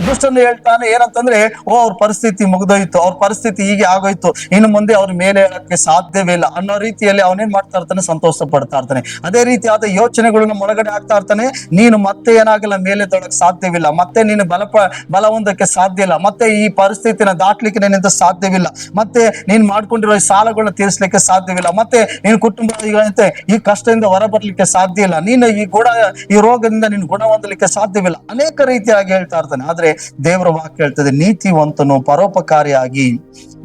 ದುಷ್ಟನ್ನು ಹೇಳ್ತಾನೆ ಏನಂತಂದ್ರೆ, ಅವ್ರ ಪರಿಸ್ಥಿತಿ ಮುಗ್ದೋಯ್ತು, ಅವ್ರ ಪರಿಸ್ಥಿತಿ ಹೀಗೆ ಆಗೋಯ್ತು, ಇನ್ನು ಮುಂದೆ ಅವ್ರ ಮೇಲೆ ಹೇಳಕ್ಕೆ ಸಾಧ್ಯವೇ ಇಲ್ಲ ಅನ್ನೋ ರೀತಿಯಲ್ಲಿ ಅವನೇನ್ ಮಾಡ್ತಾ ಇರ್ತಾನೆ, ಸಂತೋಷ ಪಡ್ತಾ ಇರ್ತಾನೆ. ಅದೇ ರೀತಿಯಾದ ಯೋಚನೆಗಳನ್ನ ಒಳಗಡೆ ಆಗ್ತಾ ಇರ್ತಾನೆ. ನೀನು ಮತ್ತೆ ಏನಾಗಲ್ಲ, ಮೇಲೆ ತೊಳಕ್ ಸಾಧ್ಯವಿಲ್ಲ, ಮತ್ತೆ ನೀನು ಬಲ ಹೊಂದಕ್ಕೆ ಸಾಧ್ಯ ಇಲ್ಲ, ಮತ್ತೆ ಈ ಪರಿಸ್ಥಿತಿನ ದಾಟ್ಲಿಕ್ಕೆ ನಿನ್ನಿಂದ ಸಾಧ್ಯವಿಲ್ಲ, ಮತ್ತೆ ನೀನ್ ಮಾಡ್ಕೊಂಡಿರೋ ಈ ಸಾಲಗಳನ್ನ ತೀರಿಸಲಿಕ್ಕೆ ಸಾಧ್ಯವಿಲ್ಲ, ಮತ್ತೆ ನೀನು ಕುಟುಂಬ ಈ ಕಷ್ಟದಿಂದ ಹೊರಬರ್ಲಿಕ್ಕೆ ಸಾಧ್ಯ ಇಲ್ಲ, ನೀನು ಈ ರೋಗದಿಂದ ನೀನು ಗುಣ ಹೊಂದಲಿಕ್ಕೆ ಸಾಧ್ಯವಿಲ್ಲ, ಅನೇಕ ರೀತಿಯಾಗಿ ಹೇಳ್ತಾ ಇರ್ತಾನೆ. ಆದ್ರೆ ದೇವರ ವಾಕ್ಯ ಹೇಳ್ತದೆ, ನೀತಿವಂತನು ಪರೋಪಕಾರಿಯಾಗಿ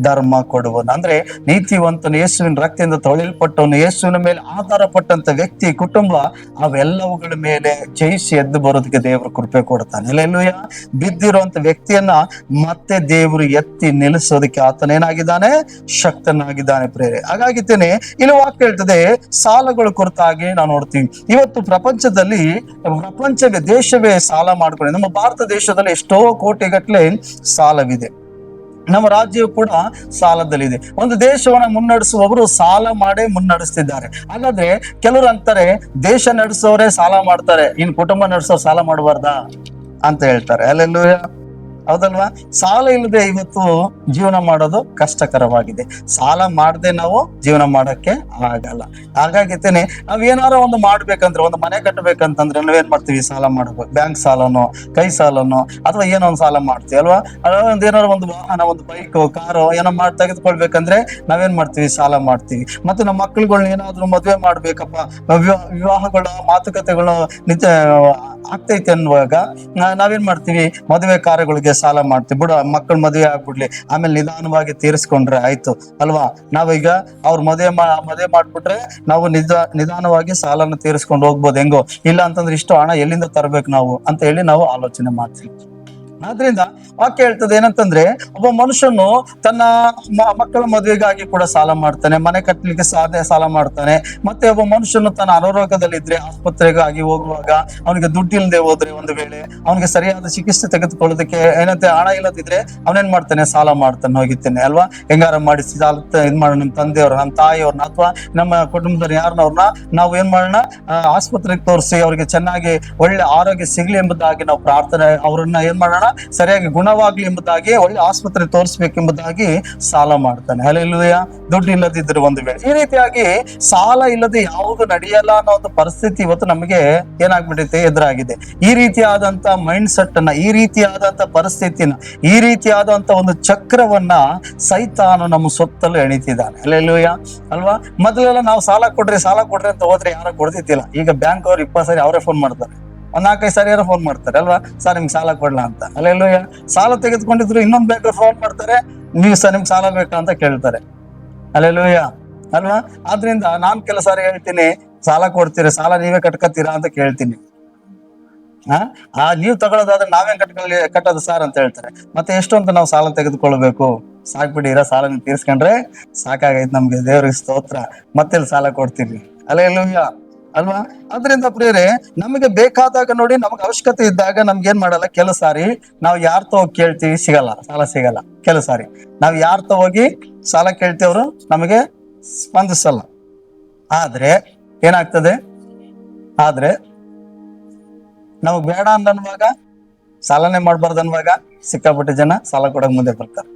ಧರ್ಮ ಕೊಡುವನು. ಅಂದ್ರೆ ನೀತಿವಂತನು, ಯೇಸುವಿನ ರಕ್ತದಿಂದ ತೊಳೆಯಲ್ಪಟ್ಟವನು, ಯೇಸುವಿನ ಮೇಲೆ ಆಧಾರ ಪಟ್ಟಂತ ವ್ಯಕ್ತಿ, ಕುಟುಂಬ, ಅವೆಲ್ಲವುಗಳ ಮೇಲೆ ಜಯಿಸಿ ಎದ್ದು ಬರೋದಕ್ಕೆ ದೇವರು ಕೃಪೆ ಕೊಡ್ತಾನೆ. ಅಲ್ಲೆಲ್ಲೂಯ. ಬಿದ್ದಿರುವಂತ ವ್ಯಕ್ತಿಯನ್ನ ಮತ್ತೆ ದೇವರು ಎತ್ತಿ ನಿಲ್ಲಿಸೋದಕ್ಕೆ ಆತನೇನಾಗಿದ್ದಾನೆ, ಶಕ್ತನಾಗಿದ್ದಾನೆ ಪ್ರೇರೆ. ಹಾಗಾಗಿದ್ದೇನೆ ಇಲ್ಲಿ ವಾಕ್ಯ ಹೇಳ್ತದೆ, ಸಾಲಗಳ ಕುರಿತಾಗಿ ನಾವು ನೋಡ್ತೀವಿ. ಇವತ್ತು ಪ್ರಪಂಚದಲ್ಲಿ ದೇಶವೇ ಸಾಲ ಮಾಡ್ಕೊಂಡು, ನಮ್ಮ ಭಾರತ ದೇಶದಲ್ಲಿ ಎಷ್ಟೋ ಕೋಟಿಗಟ್ಟಲೆ ಸಾಲವಿದೆ. ನಮ್ಮ ರಾಜ್ಯವು ಕೂಡ ಸಾಲದಲ್ಲಿದೆ. ಒಂದು ದೇಶವನ್ನ ಮುನ್ನಡೆಸುವವರು ಸಾಲ ಮಾಡೇ ಮುನ್ನಡೆಸ್ತಿದ್ದಾರೆ. ಹಾಗಾದ್ರೆ ಕೆಲವರು ಅಂತಾರೆ, ದೇಶ ನಡೆಸೋರೆ ಸಾಲ ಮಾಡ್ತಾರೆ, ಇನ್ ಕುಟುಂಬ ನಡೆಸೋರು ಸಾಲ ಮಾಡಬಾರ್ದಾ ಅಂತ ಹೇಳ್ತಾರೆ. ಅಲ್ಲೆಲ್ಲೂಯ, ಹೌದಲ್ವಾ? ಸಾಲ ಇಲ್ಲದೆ ಇವತ್ತು ಜೀವನ ಮಾಡೋದು ಕಷ್ಟಕರವಾಗಿದೆ. ಸಾಲ ಮಾಡದೆ ನಾವು ಜೀವನ ಮಾಡಕ್ಕೆ ಆಗಲ್ಲ. ಹಾಗಾಗಿತ್ತೇನೆ ನಾವ್ ಏನಾರ ಒಂದು ಮಾಡ್ಬೇಕಂದ್ರೆ, ಒಂದು ಮನೆ ಕಟ್ಟಬೇಕಂತಂದ್ರೆ ನಾವೇನ್ ಮಾಡ್ತೀವಿ, ಸಾಲ ಮಾಡ್ಬೇಕು. ಬ್ಯಾಂಕ್ ಸಾಲನೋ, ಕೈ ಸಾಲನೋ, ಅಥವಾ ಏನೋ ಒಂದು ಸಾಲ ಮಾಡ್ತೀವಿ ಅಲ್ವಾ? ಏನಾರು ಒಂದು ವಾಹನ, ಒಂದು ಬೈಕ್, ಕಾರು ಏನೋ ತೆಗೆದುಕೊಳ್ಬೇಕಂದ್ರೆ ನಾವೇನ್ ಮಾಡ್ತೀವಿ, ಸಾಲ ಮಾಡ್ತೀವಿ. ಮತ್ತೆ ನಮ್ಮ ಮಕ್ಳುಗಳನ್ನ ಏನಾದ್ರು ಮದ್ವೆ ಮಾಡ್ಬೇಕಪ್ಪ, ವಿವಾಹಗಳ ಮಾತುಕತೆಗಳು ಆಗ್ತೈತೆ ಅನ್ನುವಾಗ ನಾವೇನ್ ಮಾಡ್ತೀವಿ, ಮದುವೆ ಕಾರ್ಯಗಳಿಗೆ ಸಾಲ ಮಾಡ್ತೀವಿ. ಬಿಡು, ಮಕ್ಕಳ ಮದುವೆ ಆಗ್ಬಿಡ್ಲಿ, ಆಮೇಲೆ ನಿಧಾನವಾಗಿ ತೀರಿಸ್ಕೊಂಡ್ರೆ ಆಯ್ತು ಅಲ್ವಾ? ನಾವೀಗ ಅವ್ರ ಮದುವೆ ಮಾಡ್ಬಿಟ್ರೆ ನಾವು ನಿಧಾನವಾಗಿ ಸಾಲನ ತೀರಿಸ್ಕೊಂಡು ಹೋಗ್ಬೋದು, ಹೆಂಗೋ. ಇಲ್ಲ ಅಂತಂದ್ರೆ ಇಷ್ಟು ಹಣ ಎಲ್ಲಿಂದ ತರಬೇಕು ನಾವು ಅಂತ ಹೇಳಿ ನಾವು ಆಲೋಚನೆ ಮಾಡ್ತೀವಿ. ಆದ್ರಿಂದ ವಾಕ್ಯ ಹೇಳ್ತದೆ ಏನಂತಂದ್ರೆ, ಒಬ್ಬ ಮನುಷ್ಯನು ತನ್ನ ಮಕ್ಕಳ ಮದುವೆಗಾಗಿ ಕೂಡ ಸಾಲ ಮಾಡ್ತಾನೆ, ಮನೆ ಕಟ್ಟಲಿಕ್ಕೆ ಸಾಲ ಮಾಡ್ತಾನೆ. ಮತ್ತೆ ಒಬ್ಬ ಮನುಷ್ಯನು ತನ್ನ ಅನಾರೋಗ್ಯದಲ್ಲಿದ್ರೆ ಆಸ್ಪತ್ರೆಗಾಗಿ ಹೋಗುವಾಗ ಅವನಿಗೆ ದುಡ್ಡಿಲ್ಲದೆ ಹೋದ್ರೆ, ಒಂದು ವೇಳೆ ಅವನಿಗೆ ಸರಿಯಾದ ಚಿಕಿತ್ಸೆ ತೆಗೆದುಕೊಳ್ಳೋದಕ್ಕೆ ಏನಂತೆ ಹಣ ಇಲ್ಲದಿದ್ರೆ ಅವನೇನ್ ಮಾಡ್ತಾನೆ, ಸಾಲ ಮಾಡ್ತಾನೆ. ಹೋಗಿತ್ತೇನೆ ಅಲ್ವಾ? ಹೆಂಗಾರ ಮಾಡಿ ಸಾಲ ಇದ್ ಮಾಡೋಣ, ನಮ್ಮ ತಂದೆಯವ್ರ, ನಮ್ಮ ತಾಯಿಯವ್ರನ್ನ, ಅಥವಾ ನಮ್ಮ ಕುಟುಂಬದವ್ರ ಯಾರನ್ನವ್ರನ್ನ ನಾವು ಏನ್ ಮಾಡೋಣ, ಆಸ್ಪತ್ರೆಗೆ ತೋರಿಸಿ ಅವ್ರಿಗೆ ಚೆನ್ನಾಗಿ ಒಳ್ಳೆ ಆರೋಗ್ಯ ಸಿಗ್ಲಿ ಎಂಬುದಾಗಿ ನಾವು ಪ್ರಾರ್ಥನೆ, ಅವ್ರನ್ನ ಏನ್ ಮಾಡೋಣ, ಸರಿಯಾಗಿ ಗುಣವಾಗ್ಲಿ ಎಂಬುದಾಗಿ, ಒಳ್ಳೆ ಆಸ್ಪತ್ರೆ ತೋರಿಸ್ಬೇಕೆಂಬುದಾಗಿ ಸಾಲ ಮಾಡ್ತಾನೆ. ಅಲ್ಲೆಲ್ಲೂಯ. ದುಡ್ಡು ಇಲ್ಲದಿದ್ರೆ ಒಂದು ವೇಳೆ ಈ ರೀತಿಯಾಗಿ ಸಾಲ ಇಲ್ಲದೆ ಯಾವುದು ನಡೆಯಲ್ಲ ಅನ್ನೋ ಒಂದು ಪರಿಸ್ಥಿತಿ ಇವತ್ತು ನಮಗೆ ಏನಾಗ್ಬಿಟ್ಟೈತೆ, ಎದುರಾಗಿದೆ. ಈ ರೀತಿಯಾದಂತ ಮೈಂಡ್ ಸೆಟ್ ಅನ್ನ, ಈ ರೀತಿಯಾದಂತ ಪರಿಸ್ಥಿತಿನ, ಈ ರೀತಿಯಾದಂತ ಒಂದು ಚಕ್ರವನ್ನ ಸೈತಾನು ನಮ್ಮ ಸುತ್ತಲೂ ಎಣಿತಿದ್ದಾನೆ. ಅಲ್ಲೆಲ್ಲೂಯ, ಅಲ್ವಾ? ಮೊದಲೆಲ್ಲ ನಾವು ಸಾಲ ಕೊಡ್ರಿ ಅಂತ ಹೋದ್ರೆ ಯಾರು ಕೊಡ್ತಿದ್ದಿಲ್ಲ. ಈಗ ಬ್ಯಾಂಕ್ ಅವ್ರು 20 ಸರಿ ಅವರೇ ಫೋನ್ ಮಾಡ್ತಾರೆ, ಒಂದ್ 4-5 ಸರಿ ಫೋನ್ ಮಾಡ್ತಾರೆ ಅಲ್ವಾ, ಸರ್ ನಿಮ್ಗೆ ಸಾಲ ಕೊಡ್ಲಾ ಅಂತ. ಅಲ್ಲೆಲ್ಲೂಯ. ಸಾಲ ತೆಗೆದುಕೊಂಡಿದ್ರು ಇನ್ನೊಂದ್ ಬ್ಯಾಂಕ್ ಫೋನ್ ಮಾಡ್ತಾರೆ, ನೀವು ಸರ್ ನಿಮ್ಗೆ ಸಾಲ ಬೇಕಾ ಅಂತ ಕೇಳ್ತಾರೆ. ಅಲ್ಲೆಲ್ಲೂಯ, ಅಲ್ವಾ? ಆದ್ರಿಂದ ನಾನ್ ಕೆಲ ಸಾರಿ ಹೇಳ್ತೀನಿ, ಸಾಲ ಕೊಡ್ತೀರಾ, ಸಾಲ ನೀವೇ ಕಟ್ಕತ್ತೀರಾ ಅಂತ ಕೇಳ್ತೀನಿ. ನೀವ್ ತಗೊಳ್ಳೋದಾದ್ರೆ ನಾವೇನ್ ಕಟ್ಟೋದು ಸಾರ್ ಅಂತ ಹೇಳ್ತಾರೆ. ಮತ್ತೆ ಎಷ್ಟು ಅಂತ ನಾವು ಸಾಲ ತೆಗೆದುಕೊಳ್ಬೇಕು? ಸಾಕ್ಬಿಡಿ, ಇರೋ ಸಾಲ ತೀರ್ಸ್ಕೊಂಡ್ರೆ ಸಾಕಾಗೈತ್ ನಮ್ಗೆ, ದೇವ್ರಿಗೆ ಸ್ತೋತ್ರ, ಮತ್ತೆ ಸಾಲ ಕೊಡ್ತೀವಿ. ಅಲ್ಲೆಲ್ಲೂಯ, ಅಲ್ವಾ? ಅದರಿಂದ ಪ್ರಿಯರೇ, ನಮಗೆ ಬೇಕಾದಾಗ ನೋಡಿ, ನಮ್ಗೆ ಅವಶ್ಯಕತೆ ಇದ್ದಾಗ ನಮ್ಗೆ ಏನ್ ಮಾಡಲ್ಲ, ಕೆಲವು ಸಾರಿ ನಾವು ಯಾರ್ತ ಹೋಗಿ ಕೇಳ್ತೀವಿ, ಸಿಗಲ್ಲ, ಸಾಲ ಸಿಗಲ್ಲ. ಕೆಲವು ಸಾರಿ ನಾವು ಯಾರ್ತ ಹೋಗಿ ಸಾಲ ಕೇಳ್ತೀವ್ರು ನಮಗೆ ಸ್ಪಂದಿಸಲ್ಲ. ಆದ್ರೆ ಏನಾಗ್ತದೆ, ನಮಗ್ ಬೇಡ ಅನ್ನುವಾಗ, ಸಾಲನೆ ಮಾಡ್ಬಾರ್ದು ಅನ್ನುವಾಗ ಸಿಕ್ಕಾಪಟ್ಟೆ ಜನ ಸಾಲ ಕೊಡಕ್ ಮುಂದೆ ಬರ್ತಾರೆ.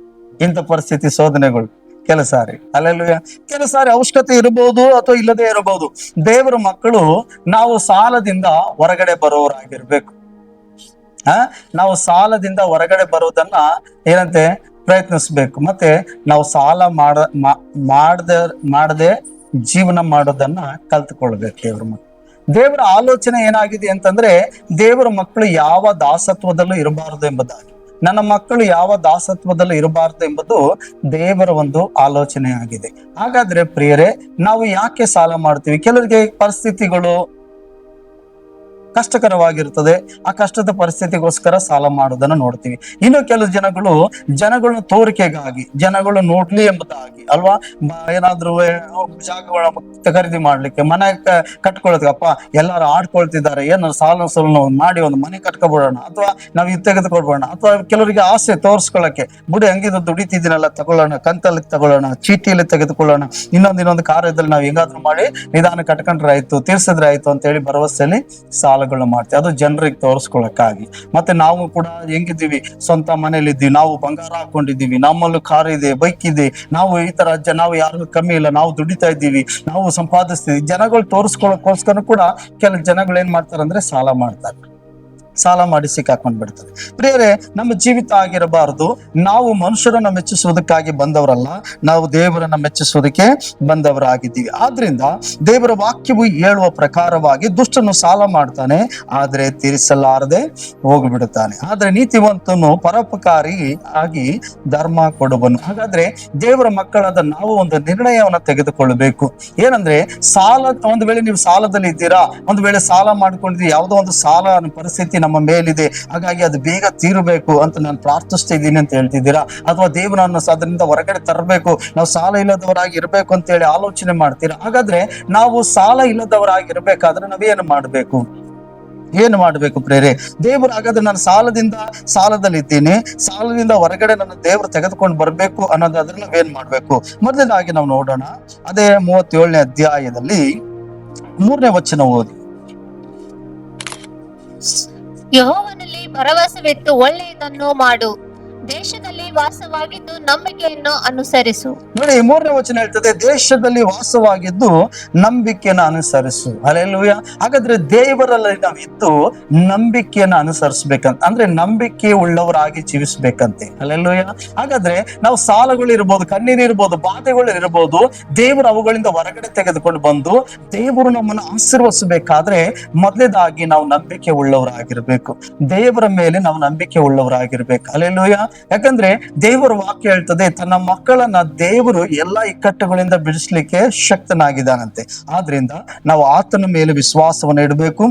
ಇಂಥ ಪರಿಸ್ಥಿತಿ, ಶೋಧನೆಗಳು ಕೆಲವು ಸಾರಿ. ಅಲ್ಲೆಲ್ಲೂಯ. ಕೆಲವು ಸಾರಿ ಅವಶ್ಯಕತೆ ಇರಬಹುದು ಅಥವಾ ಇಲ್ಲದೆ ಇರಬಹುದು. ದೇವರ ಮಕ್ಕಳು ನಾವು ಸಾಲದಿಂದ ಹೊರಗಡೆ ಬರೋರಾಗಿರ್ಬೇಕು. ನಾವು ಸಾಲದಿಂದ ಹೊರಗಡೆ ಬರೋದನ್ನ ಏನಂತೆ ಪ್ರಯತ್ನಿಸ್ಬೇಕು. ಮತ್ತೆ ನಾವು ಸಾಲ ಮಾಡದೆ ಜೀವನ ಮಾಡೋದನ್ನ ಕಲ್ತ್ಕೊಳ್ಬೇಕು. ದೇವರ ಆಲೋಚನೆ ಏನಾಗಿದೆ ಅಂತಂದ್ರೆ, ದೇವರ ಮಕ್ಕಳು ಯಾವ ದಾಸತ್ವದಲ್ಲೂ ಇರಬಾರದು ಎಂಬುದಾಗಿ, ನನ್ನ ಮಕ್ಕಳು ಯಾವ ದಾಸತ್ವದಲ್ಲೂ ಇರಬಾರದು ಎಂಬುದು ದೇವರ ಒಂದು ಆಲೋಚನೆ ಆಗಿದೆ. ಹಾಗಾದ್ರೆ ಪ್ರಿಯರೇ, ನಾವು ಯಾಕೆ ಸಾಲ ಮಾಡ್ತೀವಿ? ಕೆಲವರಿಗೆ ಪರಿಸ್ಥಿತಿಗಳು ಕಷ್ಟಕರವಾಗಿರ್ತದೆ, ಆ ಕಷ್ಟದ ಪರಿಸ್ಥಿತಿಗೋಸ್ಕರ ಸಾಲ ಮಾಡೋದನ್ನ ನೋಡ್ತೀವಿ. ಇನ್ನು ಕೆಲವು ಜನಗಳನ್ನ ತೋರಿಕೆಗಾಗಿ, ಜನಗಳು ನೋಡ್ಲಿ ಎಂಬುದಾಗಿ ಅಲ್ವಾ, ಏನಾದ್ರು ಜಾಗಗಳನ್ನ ಖರೀದಿ ಮಾಡ್ಲಿಕ್ಕೆ, ಮನೆ ಕಟ್ಕೊಳ್ಳೋದಕ್ಕೆ, ಅಪ್ಪ ಎಲ್ಲಾರು ಆಡ್ಕೊಳ್ತಿದ್ದಾರೆ, ಏನಾದ್ರು ಸಾಲ ಮಾಡಿ ಒಂದು ಮನೆ ಕಟ್ಕೊಬಿಡೋಣ, ಅಥವಾ ನಾವು ಇದು ತೆಗೆದುಕೊಡ್ಬೋಣ, ಅಥವಾ ಕೆಲವರಿಗೆ ಆಸೆ ತೋರ್ಸ್ಕೊಳ್ಳಕ್ಕೆ, ಬಿಡಿ ಹಂಗಿದ್ದು ದುಡಿತಿದ್ದೀನಲ್ಲ, ತಗೊಳ್ಳೋಣ, ಕಂತಲ್ಲಿ ತಗೊಳ್ಳೋಣ, ಚೀಟಿಯಲ್ಲಿ ತೆಗೆದುಕೊಳ್ಳೋಣ, ಇನ್ನೊಂದು ಕಾರ್ಯದಲ್ಲಿ ನಾವು ಹೆಂಗಾದ್ರೂ ಮಾಡಿ ನಿಧಾನ ಕಟ್ಕೊಂಡ್ರೆ ಆಯ್ತು, ತೀರ್ಸಿದ್ರೆ ಆಯ್ತು ಅಂತ ಹೇಳಿ ಭರವಸೆಯಲ್ಲಿ ಸಾಲ ಸಾಲಗಳನ್ನ ಮಾಡ್ತೀವಿ, ಅದು ಜನರಿಗೆ ತೋರಿಸ್ಕೊಳಕ್ಕಾಗಿ. ಮತ್ತೆ ನಾವು ಕೂಡ ಹೆಂಗಿದ್ದೀವಿ, ಸ್ವಂತ ಮನೇಲಿ ಇದ್ದೀವಿ, ನಾವು ಬಂಗಾರ ಹಾಕೊಂಡಿದ್ದೀವಿ, ನಮ್ಮಲ್ಲೂ ಕಾರ್ ಇದೆ, ಬೈಕ್ ಇದೆ, ನಾವು ಈ ತರ ನಾವು ಯಾರಿಗೂ ಕಮ್ಮಿ ಇಲ್ಲ, ನಾವು ದುಡಿತಾ ಇದ್ದೀವಿ, ನಾವು ಸಂಪಾದಿಸ್ತೀವಿ, ಜನಗಳು ತೋರಿಸ್ಕೊಳಕ್ಕೋಸ್ಕರ ಕೂಡ ಕೆಲವು ಜನಗಳು ಏನ್ ಮಾಡ್ತಾರೆ ಅಂದ್ರೆ ಸಾಲ ಮಾಡ್ತಾರೆ, ಸಾಲ ಮಾಡಿ ಸಿಕ್ಕಾಕೊಂಡ್ ಬಿಡ್ತಾರೆ. ಪ್ರಿಯರೇ, ನಮ್ಮ ಜೀವಿತ ಆಗಿರಬಾರದು. ನಾವು ಮನುಷ್ಯರನ್ನ ಮೆಚ್ಚಿಸುವುದಕ್ಕಾಗಿ ಬಂದವರಲ್ಲ, ನಾವು ದೇವರನ್ನ ಮೆಚ್ಚಿಸುವುದಕ್ಕೆ ಬಂದವರಾಗಿದ್ದೀವಿ. ಆದ್ರಿಂದ ದೇವರ ವಾಕ್ಯವು ಹೇಳುವ ಪ್ರಕಾರವಾಗಿ ದುಷ್ಟನು ಸಾಲ ಮಾಡ್ತಾನೆ, ಆದ್ರೆ ತೀರಿಸಲಾರದೆ ಹೋಗ್ಬಿಡುತ್ತಾನೆ, ಆದ್ರೆ ನೀತಿವಂತನು ಪರೋಪಕಾರಿ ಆಗಿ ಧರ್ಮ ಕೊಡುವನು. ಹಾಗಾದ್ರೆ ದೇವರ ಮಕ್ಕಳಾದ ನಾವು ಒಂದು ನಿರ್ಣಯವನ್ನ ತೆಗೆದುಕೊಳ್ಳಬೇಕು. ಏನಂದ್ರೆ ಸಾಲ, ಒಂದು ವೇಳೆ ನೀವು ಸಾಲದಲ್ಲಿ ಇದ್ದೀರಾ, ಒಂದು ವೇಳೆ ಸಾಲ ಮಾಡ್ಕೊಂಡಿದ್ದೀವಿ, ಯಾವುದೋ ಒಂದು ಸಾಲ ಪರಿಸ್ಥಿತಿ ನಮ್ಮ ಮೇಲಿದೆ, ಹಾಗಾಗಿ ಅದು ಬೇಗ ತೀರಬೇಕು ಅಂತ ನಾನು ಪ್ರಾರ್ಥಿಸ್ತಿದ್ದೀನಿ ಅಂತ ಹೇಳ್ತಿದ್ದೀರಾ, ಅಥವಾ ದೇವರನ್ನು ಅದರಿಂದ ಹೊರಗಡೆ ತರಬೇಕು, ನಾವು ಸಾಲ ಇಲ್ಲದವರಾಗಿ ಇರಬೇಕು ಅಂತ ಹೇಳಿ ಆಲೋಚನೆ ಮಾಡ್ತೀರಾ. ಹಾಗಾದ್ರೆ ನಾವು ಸಾಲ ಇಲ್ಲದವರಾಗಿ ಇರಬೇಕಾದ್ರೆ ನಾವೇನು ಮಾಡಬೇಕು, ಏನು ಮಾಡಬೇಕು ಪ್ರೇರೆ? ದೇವರು ಹಾಗಾದ್ರೆ ನಾನು ಸಾಲದಲ್ಲಿ ಇದ್ದೀನಿ, ಸಾಲದಿಂದ ಹೊರಗಡೆ ನನ್ನ ದೇವರು ತೆಗೆದುಕೊಂಡು ಬರ್ಬೇಕು ಅನ್ನೋದಾದ್ರೆ ನಾವೇನ್ ಮಾಡ್ಬೇಕು? ಮೊದಲನೇದಾಗಿ ನಾವು ನೋಡೋಣ, ಅದೇ 37ನೇ ಅಧ್ಯಾಯದಲ್ಲಿ 3ನೇ ವಚನ ಓದಿ. ಯೆಹೋವನಲ್ಲಿ ಭರವಸವಿಟ್ಟು ಒಳ್ಳೆಯದನ್ನು ಮಾಡು, ದೇಶದಲ್ಲಿ ವಾಸವಾಗಿದ್ದು ನಂಬಿಕೆಯನ್ನು ಅನುಸರಿಸು. ನೋಡಿ, 3ನೇ ವಚನ ಹೇಳ್ತದೆ, ದೇಶದಲ್ಲಿ ವಾಸವಾಗಿದ್ದು ನಂಬಿಕೆಯನ್ನು ಅನುಸರಿಸು. ಹಲ್ಲೆಲೂಯಾ. ಹಾಗಾದ್ರೆ ದೇವರಲ್ಲಿ ನಾವಿದ್ದು ನಂಬಿಕೆಯನ್ನು ಅನುಸರಿಸ್ಬೇಕಂತ, ಅಂದ್ರೆ ನಂಬಿಕೆ ಉಳ್ಳವರಾಗಿ ಜೀವಿಸ್ಬೇಕಂತೆ. ಹಲ್ಲೆಲೂಯಾ. ಹಾಗಾದ್ರೆ ನಾವು ಸಾಲಗಳು ಇರ್ಬೋದು, ಕಣ್ಣೀರು ಇರ್ಬೋದು, ಬಾಧೆಗಳು ಇರ್ಬೋದು, ದೇವರು ಅವುಗಳಿಂದ ಹೊರಗಡೆ ತೆಗೆದುಕೊಂಡು ಬಂದು ದೇವರು ನಮ್ಮನ್ನು ಆಶೀರ್ವದಿಸಬೇಕಾದ್ರೆ ಮೊದಲೇದಾಗಿ ನಾವು ನಂಬಿಕೆ ಉಳ್ಳವರಾಗಿರ್ಬೇಕು, ದೇವರ ಮೇಲೆ ನಾವು ನಂಬಿಕೆ ಉಳ್ಳವರಾಗಿರ್ಬೇಕು. ಹಲ್ಲೆಲೂಯಾ. ಯಾಕಂದ್ರೆ ದೇವರ ವಾಕ್ಯ ಹೇಳ್ತದೆ, ತನ್ನ ಮಕ್ಕಳನ್ನ ದೇವರು ಎಲ್ಲಾ ಇಕ್ಕಟ್ಟುಗಳಿಂದ ಬಿಡಿಸ್ಲಿಕ್ಕೆ ಶಕ್ತನಾಗಿದ್ದಾನಂತೆ. ಆದ್ರಿಂದ ನಾವು ಆತನ ಮೇಲೆ ವಿಶ್ವಾಸವನ್ನು ಇಡಬೇಕು,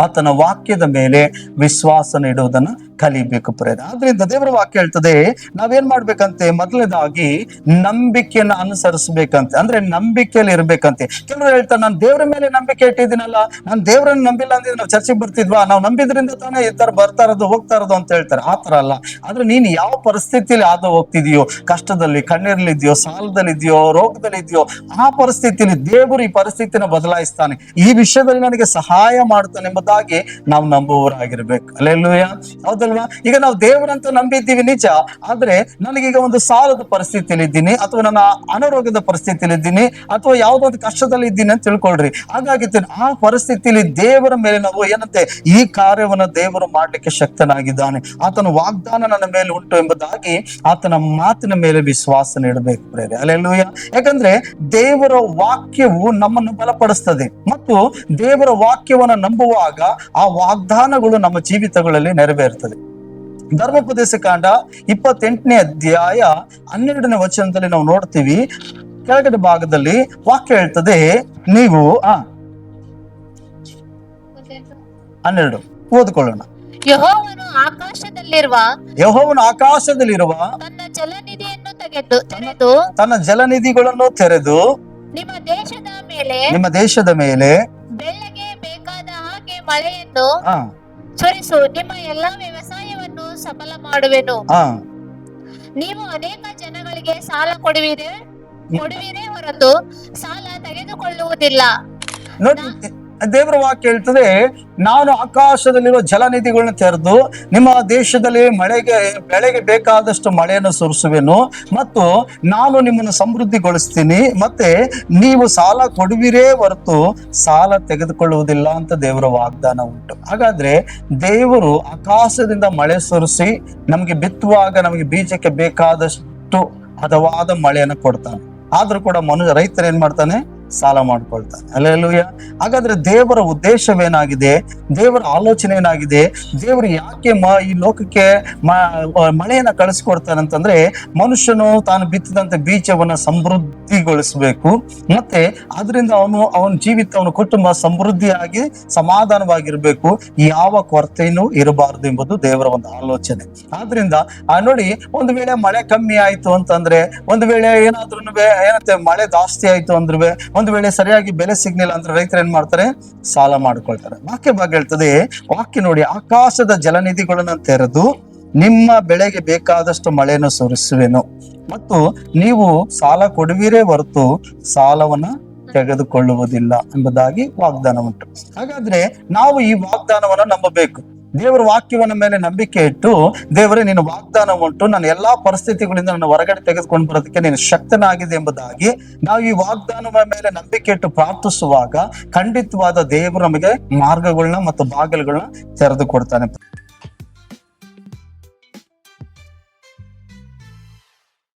ಆತನ ವಾಕ್ಯದ ಮೇಲೆ ವಿಶ್ವಾಸನ ಇಡುವುದನ್ನ ಕಲಿಬೇಕು ಪ್ರೇರ. ಆದ್ರಿಂದ ದೇವರ ವಾಕ್ಯ ಹೇಳ್ತದೆ ನಾವೇನ್ ಮಾಡ್ಬೇಕಂತೆ, ಮೊದಲನೇದಾಗಿ ನಂಬಿಕೆಯನ್ನ ಅನುಸರಿಸಬೇಕಂತೆ, ಅಂದ್ರೆ ನಂಬಿಕೆಯಲ್ಲಿ ಇರ್ಬೇಕಂತೆ. ಕೆಲವರು ಹೇಳ್ತಾರೆ, ನಾನು ದೇವರ ಮೇಲೆ ನಂಬಿಕೆ ಇಟ್ಟಿದ್ದೀನಲ್ಲ, ನಾನು ದೇವರನ್ನ ನಂಬಿಲ್ಲ ಅಂದ್ರೆ ನಾವು ಚರ್ಚೆಗೆ ಬರ್ತಿದ್ವಾ, ನಾವು ನಂಬಿದ್ರಿಂದ ತಾನೇ ಈ ತರ ಬರ್ತಾ ಇರೋದು ಹೋಗ್ತಾ ಇರೋದು ಅಂತ ಹೇಳ್ತಾರೆ. ಆತರ ಅಲ್ಲ. ಆದ್ರೆ ನೀನ್ ಯಾವ ಪರಿಸ್ಥಿತಿಯಲ್ಲಿ ಹೋಗ್ತಿದೆಯೋ, ಕಷ್ಟದಲ್ಲಿ, ಕಣ್ಣೀರಲ್ಲಿದ್ಯೋ, ಸಾಲದಲ್ಲಿದ್ಯೋ, ರೋಗದಲ್ಲಿದ್ಯೋ, ಆ ಪರಿಸ್ಥಿತಿಯಲ್ಲಿ ದೇವರು ಈ ಪರಿಸ್ಥಿತಿನ ಬದಲಾಯಿಸ್ತಾನೆ, ಈ ವಿಷಯದಲ್ಲಿ ನನಗೆ ಸಹಾಯ ಮಾಡ್ತಾನೆ ಎಂಬುದಾಗಿ ನಾವು ನಂಬುವವರಾಗಿರ್ಬೇಕು. ಹಲ್ಲೆಲೂಯಾ. ಹೌದಲ್ವಾ? ಈಗ ನಾವು ದೇವರಂತ ನಂಬಿದ್ದೀವಿ ನಿಜ, ಆದ್ರೆ ನನಗೀಗ ಒಂದು ಸಾಲದ ಪರಿಸ್ಥಿತಿಯಲ್ಲಿ ಇದ್ದೀನಿ, ಅಥವಾ ನನ್ನ ಅನಾರೋಗ್ಯದ ಪರಿಸ್ಥಿತಿಯಲ್ಲಿ ಇದ್ದೀನಿ, ಅಥವಾ ಯಾವುದೋ ಒಂದು ಕಷ್ಟದಲ್ಲಿ ಇದ್ದೀನಿ ಅಂತ ತಿಳ್ಕೊಳ್ರಿ. ಹಾಗಾಗಿ ಆ ಪರಿಸ್ಥಿತಿಯಲ್ಲಿ ದೇವರ ಮೇಲೆ ನಾವು ಏನಂತೆ, ಈ ಕಾರ್ಯವನ್ನ ದೇವರು ಮಾಡ್ಲಿಕ್ಕೆ ಶಕ್ತನಾಗಿದ್ದಾನೆ, ಆತನ ವಾಗ್ದಾನ ನನ್ನ ಮೇಲೆ ಉಂಟು ಎಂಬುದಾಗಿ ಆತನ ಮಾತಿನ ಮೇಲೆ ವಿಶ್ವಾಸ ನೀಡಬೇಕು ಪ್ರೇರೆ. ಹಲ್ಲೆಲೂಯಾ. ಯಾಕಂದ್ರೆ ದೇವರ ವಾಕ್ಯವು ನಮ್ಮನ್ನು ಬಲಪಡಿಸ್ತದೆ, ಮತ್ತು ದೇವರ ವಾಕ್ಯವನ್ನ ನಂಬುವಾಗ ಆ ವಾಗ್ದಾನಗಳು ನಮ್ಮ ಜೀವಿತಗಳಲ್ಲಿ ನೆರವೇರ್ತದೆ. ಧರ್ಮೋಪದೇಶ ಕಾಂಡ 28ನೇ ಅಧ್ಯಾಯ 12ನೇ ವಚನದಲ್ಲಿ ನಾವು ನೋಡ್ತೀವಿ, ಕೆಳಗಡೆ ಭಾಗದಲ್ಲಿ ವಾಕ್ಯ ಹೇಳ್ತದೆ, ನೀವು 12 ಓದ್ಕೊಳ್ಳೋಣ. ಯೆಹೋವನು ಆಕಾಶದಲ್ಲಿರುವ ತನ್ನ ಜಲನಿಧಿಯನ್ನು ತೆರೆದು ತನ್ನ ಜಲನಿಧಿಗಳನ್ನು ತೆರೆದು ನಿಮ್ಮ ದೇಶದ ಮೇಲೆ ಬೆಳೆಗೆ ಬೇಕಾದ ಹಾಗೆ ಮಳೆಯನ್ನು ಸುರಿಸು, ನಿಮ್ಮ ಎಲ್ಲಾ ವ್ಯವಸಾಯವನ್ನು ಸಫಲ ಮಾಡುವೆನು. ನೀವು ಅನೇಕ ಜನಗಳಿಗೆ ಸಾಲ ಕೊಡುವಿರೇ ಹೊರತು ಸಾಲ ತೆಗೆದುಕೊಳ್ಳುವುದಿಲ್ಲ. ನೋಡಿ, ದೇವರ ವಾಕ್ಯ ಹೇಳ್ತದೆ, ನಾನು ಆಕಾಶದಲ್ಲಿರುವ ಜಲನಿಧಿಗಳನ್ನ ತೆರೆದು ನಿಮ್ಮ ದೇಶದಲ್ಲಿ ಬೆಳೆಗೆ ಬೇಕಾದಷ್ಟು ಮಳೆಯನ್ನು ಸುರಿಸುವೆನು, ಮತ್ತು ನಾನು ನಿಮ್ಮನ್ನು ಸಮೃದ್ಧಿಗೊಳಿಸ್ತೀನಿ, ಮತ್ತೆ ನೀವು ಸಾಲ ಕೊಡುವಿರೇ ಹೊರತು ಸಾಲ ತೆಗೆದುಕೊಳ್ಳುವುದಿಲ್ಲ ಅಂತ ದೇವರ ವಾಗ್ದಾನ ಉಂಟು. ಹಾಗಾದ್ರೆ ದೇವರು ಆಕಾಶದಿಂದ ಮಳೆ ಸುರಿಸಿ ನಮಗೆ ಬಿತ್ತುವಾಗ ನಮಗೆ ಬೀಜಕ್ಕೆ ಬೇಕಾದಷ್ಟು ಹದವಾದ ಮಳೆಯನ್ನು ಕೊಡ್ತಾನೆ. ಆದ್ರೂ ಕೂಡ ರೈತರು ಏನ್ ಮಾಡ್ತಾನೆ, ಸಾಲ ಮಾಡ್ಕೊಳ್ತಾನೆ. ಹಲ್ಲೆಲೂಯಾ. ಹಾಗಾದ್ರೆ ದೇವರ ಉದ್ದೇಶವೇನಾಗಿದೆ, ದೇವರ ಆಲೋಚನೆ ಏನಾಗಿದೆ, ದೇವರು ಯಾಕೆ ಈ ಲೋಕಕ್ಕೆ ಮಳೆಯನ್ನ ಕಳಿಸ್ಕೊಡ್ತಾನೆ ಅಂತಂದ್ರೆ, ಮನುಷ್ಯನು ತಾನು ಬಿತ್ತಿದಂತ ಬೀಜವನ್ನ ಸಮೃದ್ಧಿಗೊಳಿಸ್ಬೇಕು, ಮತ್ತೆ ಅದರಿಂದ ಅವನ ಜೀವಿತ, ಅವನ ಕುಟುಂಬ ಸಮೃದ್ಧಿಯಾಗಿ ಸಮಾಧಾನವಾಗಿರ್ಬೇಕು, ಯಾವ ಕೊರತೆಯೂ ಇರಬಾರದು ಎಂಬುದು ದೇವರ ಒಂದು ಆಲೋಚನೆ. ಆದ್ರಿಂದ ನೋಡಿ, ಒಂದು ವೇಳೆ ಮಳೆ ಕಮ್ಮಿ ಆಯ್ತು ಅಂತಂದ್ರೆ, ಒಂದು ವೇಳೆ ಏನಾದ್ರೂ ಏನಂತೆ ಮಳೆ ಜಾಸ್ತಿ ಆಯ್ತು ಅಂದ್ರೆ, ಒಂದು ವೇಳೆ ಸರಿಯಾಗಿ ಬೆಲೆ ಸಿಗ್ಲಿಲ್ಲ ಅಂದ್ರೆ ರೈತರು ಏನ್ ಮಾಡ್ತಾರೆ, ಸಾಲ ಮಾಡ್ಕೊಳ್ತಾರೆ. ವಾಕ್ಯ ಭಾಗ ಹೇಳ್ತದೆ, ವಾಕ್ಯ ನೋಡಿ, ಆಕಾಶದ ಜಲನಿಧಿಗಳನ್ನು ತೆರೆದು ನಿಮ್ಮ ಬೆಳೆಗೆ ಬೇಕಾದಷ್ಟು ಮಳೆಯನ್ನು ಸುರಿಸುವೆನು, ಮತ್ತು ನೀವು ಸಾಲ ಕೊಡುವಿರೇ ಹೊರತು ಸಾಲವನ್ನ ತೆಗೆದುಕೊಳ್ಳುವುದಿಲ್ಲ ಎಂಬುದಾಗಿ ವಾಗ್ದಾನ ಉಂಟು. ಹಾಗಾದ್ರೆ ನಾವು ಈ ವಾಗ್ದಾನವನ್ನ ನಂಬಬೇಕು. ದೇವರ ವಾಕ್ಯವನ್ನ ಮೇಲೆ ನಂಬಿಕೆ ಇಟ್ಟು, ದೇವರೇ ನಿನ್ನ ವಾಗ್ದಾನ ಉಂಟು, ನಾನು ಎಲ್ಲಾ ಪರಿಸ್ಥಿತಿಗಳಿಂದ ನನ್ನ ಹೊರಗಡೆ ತೆಗೆದುಕೊಂಡು ಬರೋದಕ್ಕೆ ನೀನು ಶಕ್ತನಾಗಿದೆ ಎಂಬುದಾಗಿ ನಾವು ಈ ವಾಗ್ದಾನದ ಮೇಲೆ ನಂಬಿಕೆ ಇಟ್ಟು ಪ್ರಾರ್ಥಿಸುವಾಗ ಖಂಡಿತವಾದ ದೇವರು ನಮಗೆ ಮಾರ್ಗಗಳನ್ನ ಮತ್ತು ಬಾಗಿಲುಗಳನ್ನ ತೆರೆದು ಕೊಡ್ತಾನೆ.